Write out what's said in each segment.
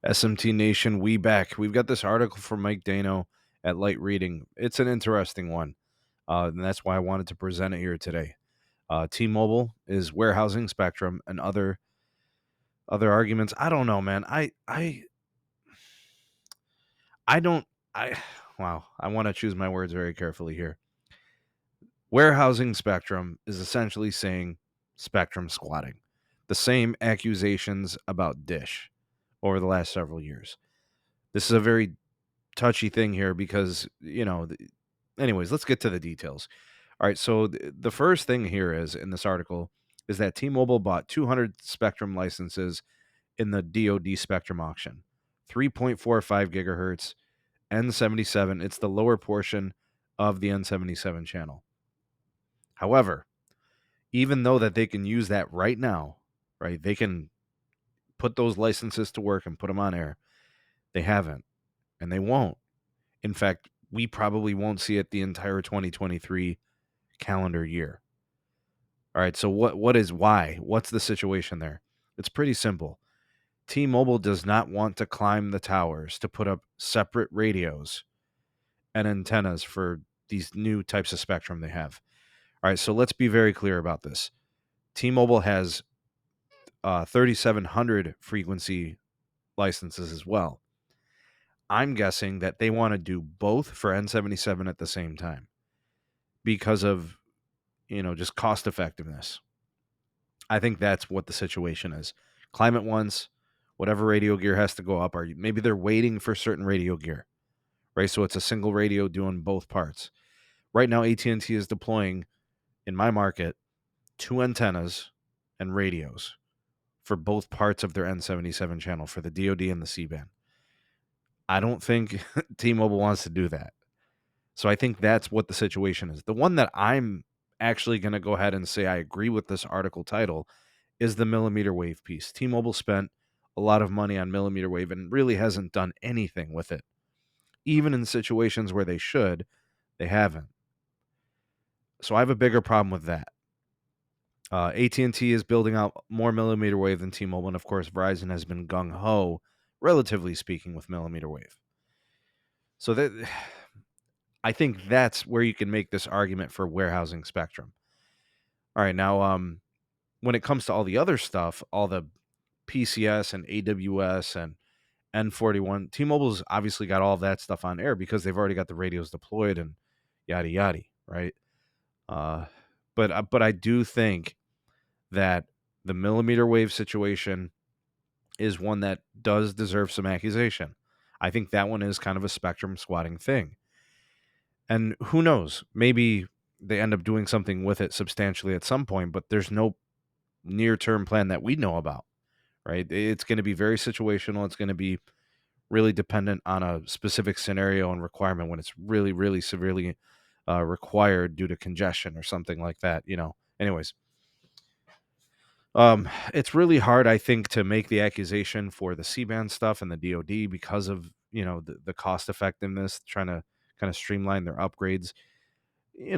SMT Nation, we back. We've got this article from Mike Dano at Light Reading. It's an interesting one, and that's why I wanted to present it here today. T-Mobile is warehousing spectrum and other arguments. I don't know, man. I don't I wow. I want to choose my words very carefully here. Warehousing spectrum is essentially saying spectrum squatting. The same accusations about Dish over the last several years. This is a very touchy thing here because, anyways, let's get to the details. All right, so the first thing here is in this article is that T-Mobile bought 200 spectrum licenses in the DoD spectrum auction. 3.45 gigahertz, N77, it's the lower portion of the N77 channel. However, even though that they can use that right now, right? They can put those licenses to work and put them on air. They haven't, and they won't. In fact, we probably won't see it the entire 2023 calendar year. All right, so why? What's the situation there? It's pretty simple. T-Mobile does not want to climb the towers to put up separate radios and antennas for these new types of spectrum they have. All right, so let's be very clear about this. T-Mobile has 3,700 frequency licenses as well. I'm guessing that they want to do both for N77 at the same time because of, just cost effectiveness. I think that's what the situation is. Climb it once, whatever radio gear has to go up, or maybe they're waiting for certain radio gear, right? So it's a single radio doing both parts. Right now, AT&T is deploying, in my market, 2 antennas and radios for both parts of their N77 channel for the DoD and the C-band. I don't think T-Mobile wants to do that. So I think that's what the situation is. The one that I'm actually going to go ahead and say I agree with this article title is the mmWave piece. T-Mobile spent a lot of money on mmWave and really hasn't done anything with it. Even in situations where they should, they haven't. So I have a bigger problem with that. AT&T is building out more mmWave than T-Mobile, and of course Verizon has been gung-ho, relatively speaking, with mmWave. So that I think that's where you can make this argument for warehousing spectrum. All right, now when it comes to all the other stuff, all the PCS and AWS and N41, T-Mobile's obviously got all of that stuff on air because they've already got the radios deployed and yada yada, right? But I do think that the mmWave situation is one that does deserve some accusation. I think that one is kind of a spectrum squatting thing. And who knows, maybe they end up doing something with it substantially at some point, but there's no near-term plan that we know about, right? It's going to be very situational. It's going to be really dependent on a specific scenario and requirement when it's really, really severely required due to congestion or something like that, Anyways, it's really hard, I think, to make the accusation for the C-band stuff and the DoD because of, the cost effectiveness, trying to kind of streamline their upgrades.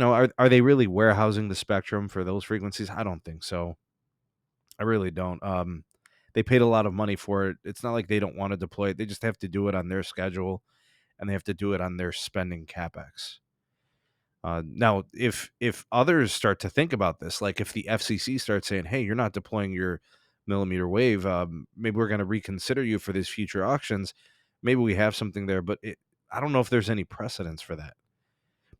Are they really warehousing the spectrum for those frequencies? I don't think so. I really don't. They paid a lot of money for it. It's not like they don't want to deploy it. They just have to do it on their schedule, and they have to do it on their spending capex. Now, if others start to think about this, like if the FCC starts saying, "Hey, you're not deploying your mmWave, maybe we're going to reconsider you for these future auctions," maybe we have something there. But I don't know if there's any precedence for that.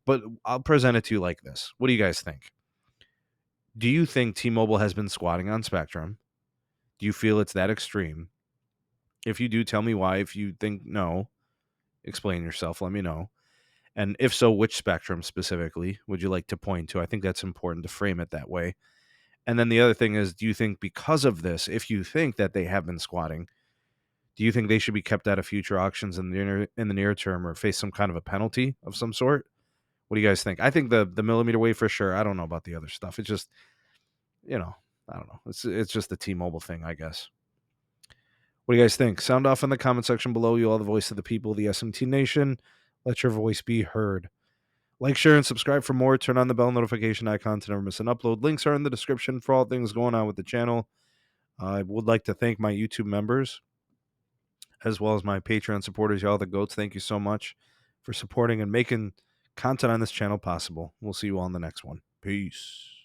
But I'll present it to you like this. What do you guys think? Do you think T-Mobile has been squatting on spectrum? Do you feel it's that extreme? If you do, tell me why. If you think no, explain yourself. Let me know. And if so, which spectrum specifically would you like to point to? I think that's important to frame it that way. And then the other thing is, do you think because of this, if you think that they have been squatting, do you think they should be kept out of future auctions in the near term or face some kind of a penalty of some sort? What do you guys think? I think the mmWave for sure. I don't know about the other stuff. It's just, I don't know. It's just the T-Mobile thing, I guess. What do you guys think? Sound off in the comment section below. You are the voice of the people, the SMT Nation. Let your voice be heard. Like, share, and subscribe for more. Turn on the bell notification icon to never miss an upload. Links are in the description for all things going on with the channel. I would like to thank my YouTube members. as well as my Patreon supporters, y'all the goats. Thank you so much for supporting and making content on this channel possible. We'll see you all in the next one. Peace.